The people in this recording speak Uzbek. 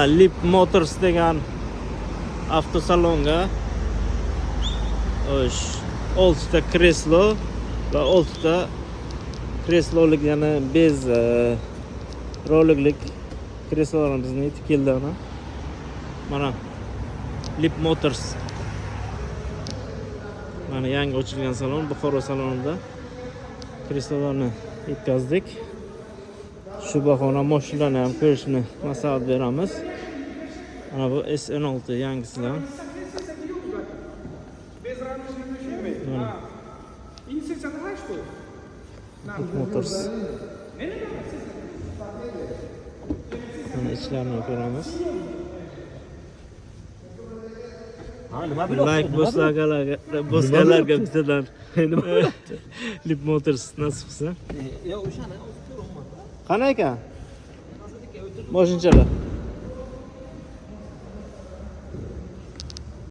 Lip Motors degan avtosalonga 6 ta kreslo va 6 ta kreslolik yana bez roliklik kreslolarimizni yetib keldi ana. Mana Lip Motors. Mana yangi ochilgan salon, Buxoro salonida kreslolarni yetkazdik. Shu bahona mashinalarni ham ko'rishni maslahat beramiz. Mana bu S16 yangisilar. Motors. Mana ichlarini ko'ramiz. Like bosganlarga bittadan Lip Motors nasib qilsa. Qani ekan? Moshinchalar.